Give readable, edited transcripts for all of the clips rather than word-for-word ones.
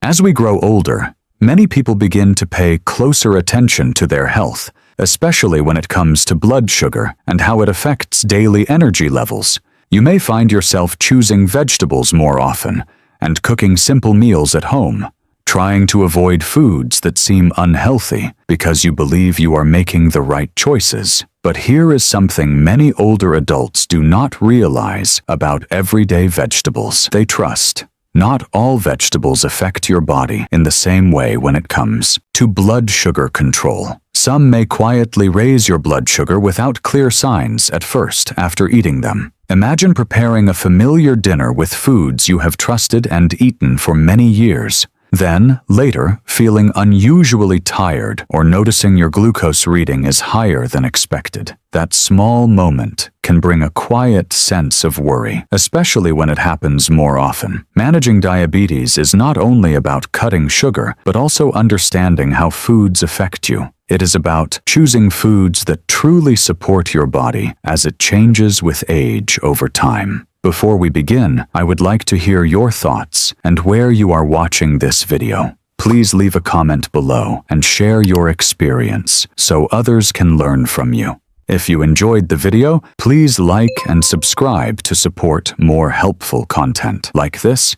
As we grow older, many people begin to pay closer attention to their health, especially when it comes to blood sugar and how it affects daily energy levels. You may find yourself choosing vegetables more often and cooking simple meals at home, trying to avoid foods that seem unhealthy because you believe you are making the right choices. But here is something many older adults do not realize about everyday vegetables they trust. Not all vegetables affect your body in the same way when it comes to blood sugar control. Some may quietly raise your blood sugar without clear signs at first after eating them. Imagine preparing a familiar dinner with foods you have trusted and eaten for many years. Then, later, feeling unusually tired or noticing your glucose reading is higher than expected. That small moment can bring a quiet sense of worry, especially when it happens more often. Managing diabetes is not only about cutting sugar, but also understanding how foods affect you. It is about choosing foods that truly support your body as it changes with age over time. Before we begin, I would like to hear your thoughts and where you are watching this video. Please leave a comment below and share your experience so others can learn from you. If you enjoyed the video, please like and subscribe to support more helpful content like this.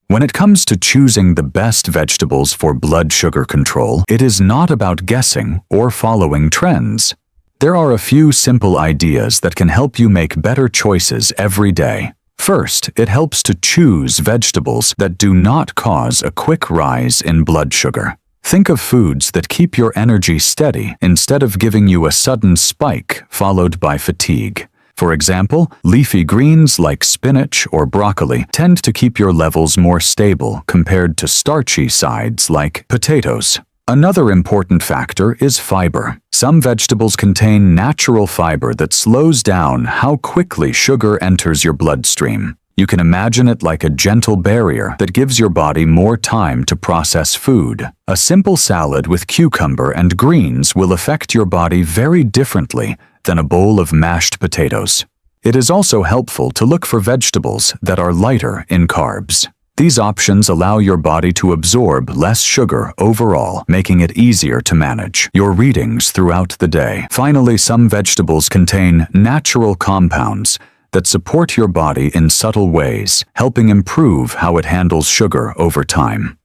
When it comes to choosing the best vegetables for blood sugar control, it is not about guessing or following trends. There are a few simple ideas that can help you make better choices every day. First, it helps to choose vegetables that do not cause a quick rise in blood sugar. Think of foods that keep your energy steady instead of giving you a sudden spike followed by fatigue. For example, leafy greens like spinach or broccoli tend to keep your levels more stable compared to starchy sides like potatoes. Another important factor is fiber. Some vegetables contain natural fiber that slows down how quickly sugar enters your bloodstream. You can imagine it like a gentle barrier that gives your body more time to process food. A simple salad with cucumber and greens will affect your body very differently than a bowl of mashed potatoes. It is also helpful to look for vegetables that are lighter in carbs. These options allow your body to absorb less sugar overall, making it easier to manage your readings throughout the day. Finally, some vegetables contain natural compounds that support your body in subtle ways, helping improve how it handles sugar over time.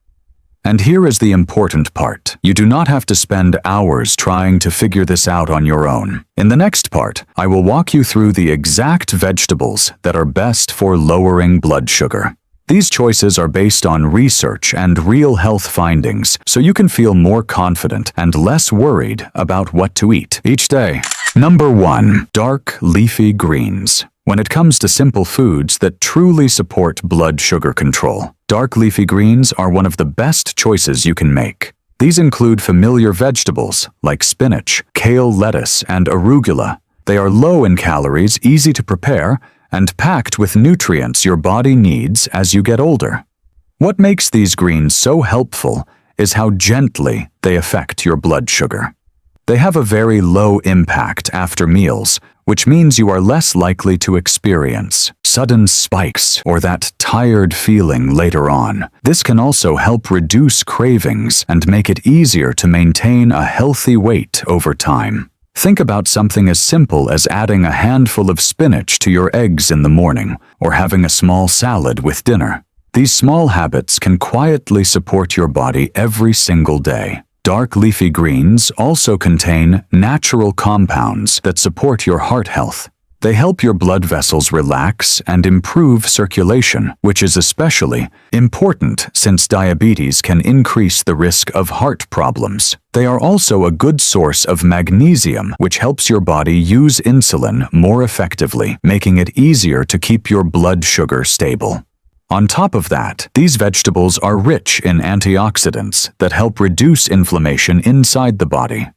And here is the important part. You do not have to spend hours trying to figure this out on your own. In the next part, I will walk you through the exact vegetables that are best for lowering blood sugar. These choices are based on research and real health findings, so you can feel more confident and less worried about what to eat each day. Number 1. Dark leafy greens. When it comes to simple foods that truly support blood sugar control, dark leafy greens are one of the best choices you can make. These include familiar vegetables like spinach, kale, lettuce, and arugula. They are low in calories, easy to prepare, and packed with nutrients your body needs as you get older. What makes these greens so helpful is how gently they affect your blood sugar. They have a very low impact after meals, which means you are less likely to experience sudden spikes or that tired feeling later on. This can also help reduce cravings and make it easier to maintain a healthy weight over time. Think about something as simple as adding a handful of spinach to your eggs in the morning or having a small salad with dinner. These small habits can quietly support your body every single day. Dark leafy greens also contain natural compounds that support your heart health. They help your blood vessels relax and improve circulation, which is especially important since diabetes can increase the risk of heart problems. They are also a good source of magnesium, which helps your body use insulin more effectively, making it easier to keep your blood sugar stable. On top of that, these vegetables are rich in antioxidants that help reduce inflammation inside the body.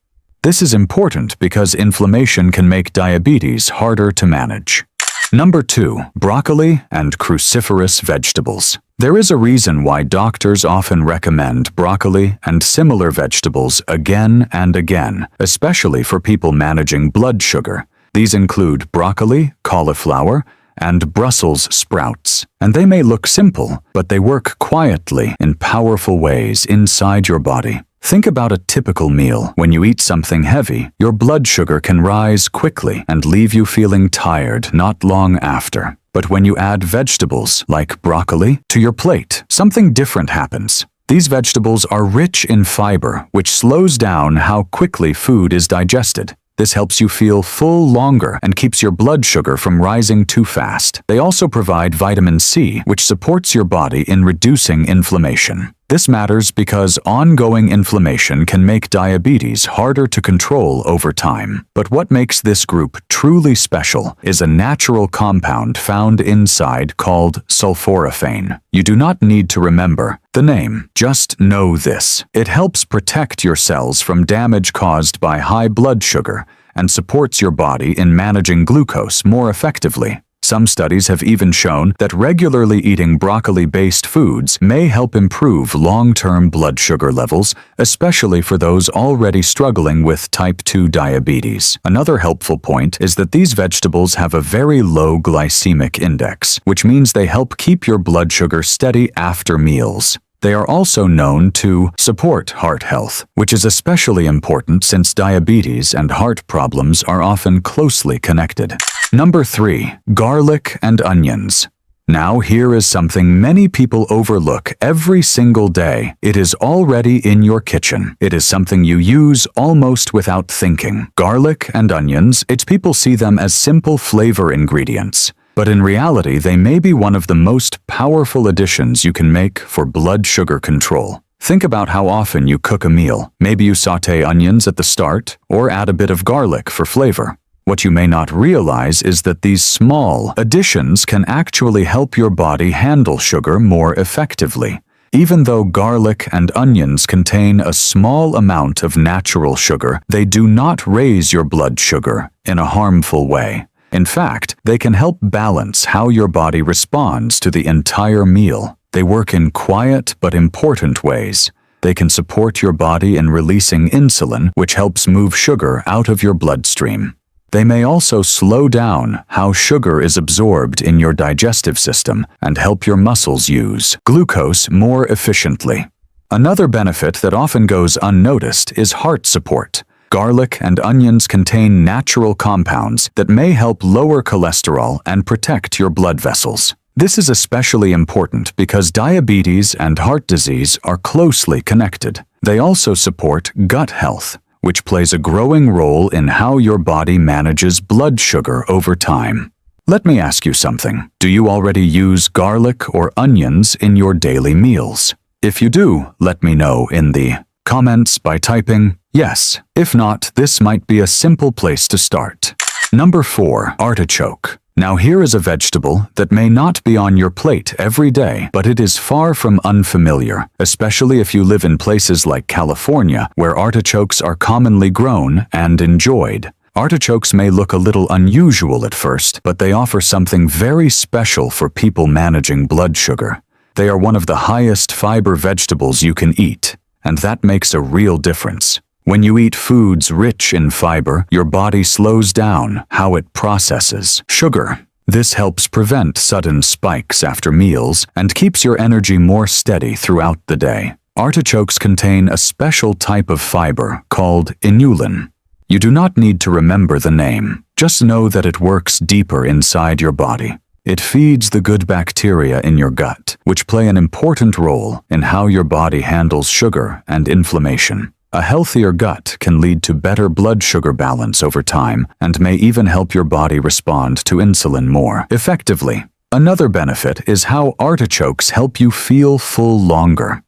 This is important because inflammation can make diabetes harder to manage. Number 2. Broccoli and cruciferous vegetables. There is a reason why doctors often recommend broccoli and similar vegetables again and again, especially for people managing blood sugar. These include broccoli, cauliflower, and Brussels sprouts. And they may look simple, but they work quietly in powerful ways inside your body. Think about a typical meal. When you eat something heavy, your blood sugar can rise quickly and leave you feeling tired not long after. But when you add vegetables, like broccoli, to your plate, something different happens. These vegetables are rich in fiber, which slows down how quickly food is digested. This helps you feel full longer and keeps your blood sugar from rising too fast. They also provide vitamin C, which supports your body in reducing inflammation. This matters because ongoing inflammation can make diabetes harder to control over time. But what makes this group truly special is a natural compound found inside called sulforaphane. You do not need to remember the name. Just know this. It helps protect your cells from damage caused by high blood sugar and supports your body in managing glucose more effectively. Some studies have even shown that regularly eating broccoli-based foods may help improve long-term blood sugar levels, especially for those already struggling with type 2 diabetes. Another helpful point is that these vegetables have a very low glycemic index, which means they help keep your blood sugar steady after meals. They are also known to support heart health, which is especially important since diabetes and heart problems are often closely connected. Number 3. Garlic and onions. Now here is something many people overlook every single day. It is already in your kitchen. It is something you use almost without thinking. Garlic and onions, people see them as simple flavor ingredients. But in reality, they may be one of the most powerful additions you can make for blood sugar control. Think about how often you cook a meal. Maybe you saute onions at the start or add a bit of garlic for flavor. What you may not realize is that these small additions can actually help your body handle sugar more effectively. Even though garlic and onions contain a small amount of natural sugar, they do not raise your blood sugar in a harmful way. In fact, they can help balance how your body responds to the entire meal. They work in quiet but important ways. They can support your body in releasing insulin, which helps move sugar out of your bloodstream. They may also slow down how sugar is absorbed in your digestive system and help your muscles use glucose more efficiently. Another benefit that often goes unnoticed is heart support. Garlic and onions contain natural compounds that may help lower cholesterol and protect your blood vessels. This is especially important because diabetes and heart disease are closely connected. They also support gut health, which plays a growing role in how your body manages blood sugar over time. Let me ask you something. Do you already use garlic or onions in your daily meals? If you do, let me know in the comments by typing yes. If not, this might be a simple place to start. Number 4. Artichoke. Now here is a vegetable that may not be on your plate every day, but it is far from unfamiliar, especially if you live in places like California, where artichokes are commonly grown and enjoyed. Artichokes may look a little unusual at first, but they offer something very special for people managing blood sugar. They are one of the highest fiber vegetables you can eat, and that makes a real difference. When you eat foods rich in fiber, your body slows down how it processes sugar. This helps prevent sudden spikes after meals and keeps your energy more steady throughout the day. Artichokes contain a special type of fiber called inulin. You do not need to remember the name. Just know that it works deeper inside your body. It feeds the good bacteria in your gut, which play an important role in how your body handles sugar and inflammation. A healthier gut can lead to better blood sugar balance over time and may even help your body respond to insulin more effectively. Another benefit is how artichokes help you feel full longer.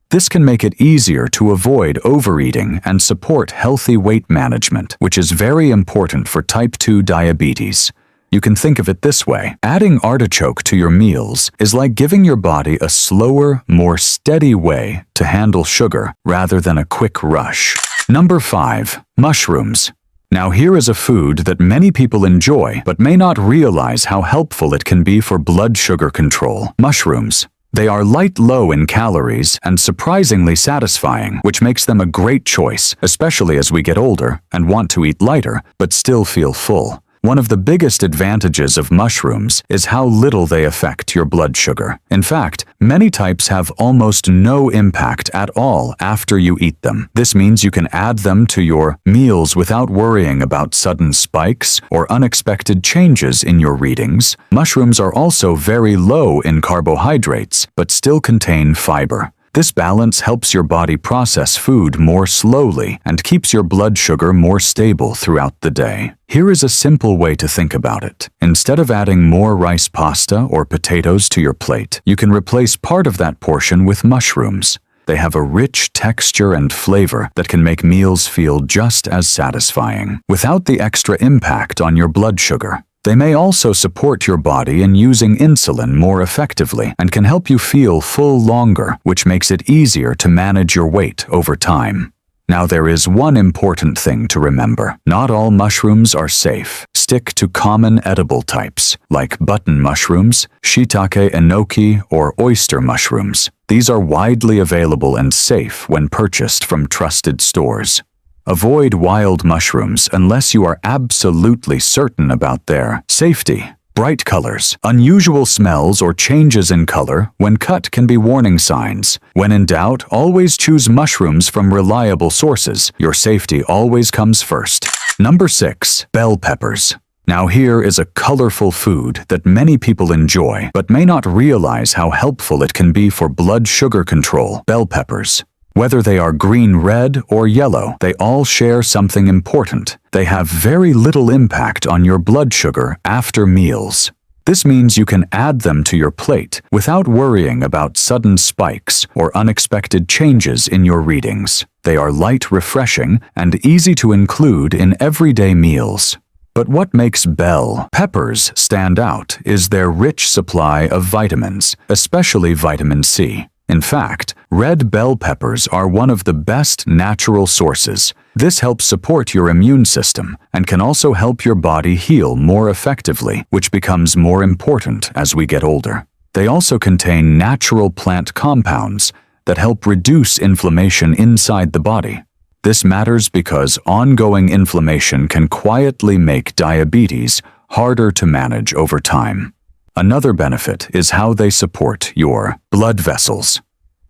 This can make it easier to avoid overeating and support healthy weight management, which is very important for type 2 diabetes. You can think of it this way. Adding artichoke to your meals is like giving your body a slower, more steady way to handle sugar rather than a quick rush. Number 5. Mushrooms. Now here is a food that many people enjoy but may not realize how helpful it can be for blood sugar control. Mushrooms. They are low in calories and surprisingly satisfying, which makes them a great choice, especially as we get older and want to eat lighter but still feel full. One of the biggest advantages of mushrooms is how little they affect your blood sugar. In fact, many types have almost no impact at all after you eat them. This means you can add them to your meals without worrying about sudden spikes or unexpected changes in your readings. Mushrooms are also very low in carbohydrates, but still contain fiber. This balance helps your body process food more slowly and keeps your blood sugar more stable throughout the day. Here is a simple way to think about it. Instead of adding more rice pasta or potatoes to your plate, you can replace part of that portion with mushrooms. They have a rich texture and flavor that can make meals feel just as satisfying, without the extra impact on your blood sugar. They may also support your body in using insulin more effectively and can help you feel full longer, which makes it easier to manage your weight over time. Now, there is one important thing to remember. Not all mushrooms are safe. Stick to common edible types, like button mushrooms, shiitake enoki, or oyster mushrooms. These are widely available and safe when purchased from trusted stores. Avoid wild mushrooms unless you are absolutely certain about their safety. Bright colors, unusual smells, or changes in color when cut can be warning signs. When in doubt, always choose mushrooms from reliable sources. Your safety always comes first. Number 6. Bell peppers. Now here is a colorful food that many people enjoy but may not realize how helpful it can be for blood sugar control. Bell peppers. Whether they are green, red, or yellow, they all share something important. They have very little impact on your blood sugar after meals. This means you can add them to your plate without worrying about sudden spikes or unexpected changes in your readings. They are light, refreshing, and easy to include in everyday meals. But what makes bell peppers stand out is their rich supply of vitamins, especially vitamin C. In fact, red bell peppers are one of the best natural sources. This helps support your immune system and can also help your body heal more effectively, which becomes more important as we get older. They also contain natural plant compounds that help reduce inflammation inside the body. This matters because ongoing inflammation can quietly make diabetes harder to manage over time. Another benefit is how they support your blood vessels.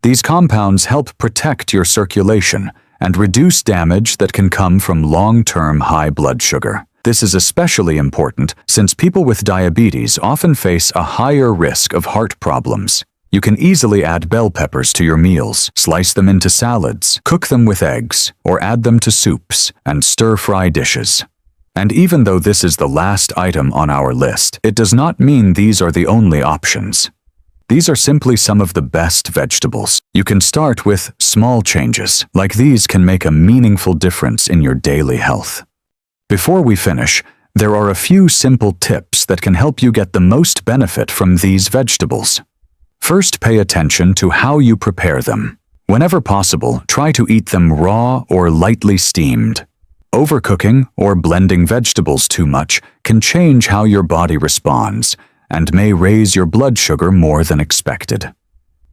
These compounds help protect your circulation and reduce damage that can come from long-term high blood sugar. This is especially important since people with diabetes often face a higher risk of heart problems. You can easily add bell peppers to your meals, slice them into salads, cook them with eggs, or add them to soups and stir-fry dishes. And even though this is the last item on our list, it does not mean these are the only options. These are simply some of the best vegetables. You can start with small changes, like these can make a meaningful difference in your daily health. Before we finish, there are a few simple tips that can help you get the most benefit from these vegetables. First, pay attention to how you prepare them. Whenever possible, try to eat them raw or lightly steamed. Overcooking or blending vegetables too much can change how your body responds and may raise your blood sugar more than expected.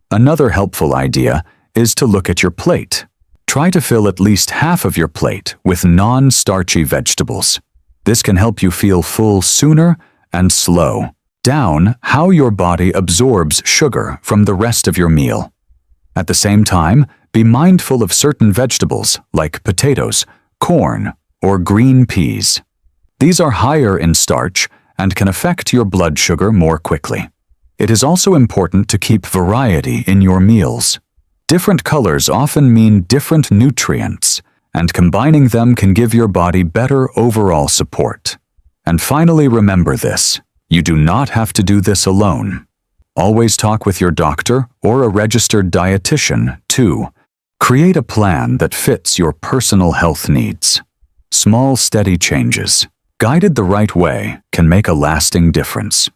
Another helpful idea is to look at your plate. Try to fill at least half of your plate with non-starchy vegetables. This can help you feel full sooner and slow down how your body absorbs sugar from the rest of your meal. At the same time, be mindful of certain vegetables like potatoes, corn, or green peas. These are higher in starch and can affect your blood sugar more quickly. It is also important to keep variety in your meals. Different colors often mean different nutrients, and combining them can give your body better overall support. And finally, remember this: you do not have to do this alone. Always talk with your doctor or a registered dietitian, too. Create a plan that fits your personal health needs. Small, steady changes, guided the right way, can make a lasting difference.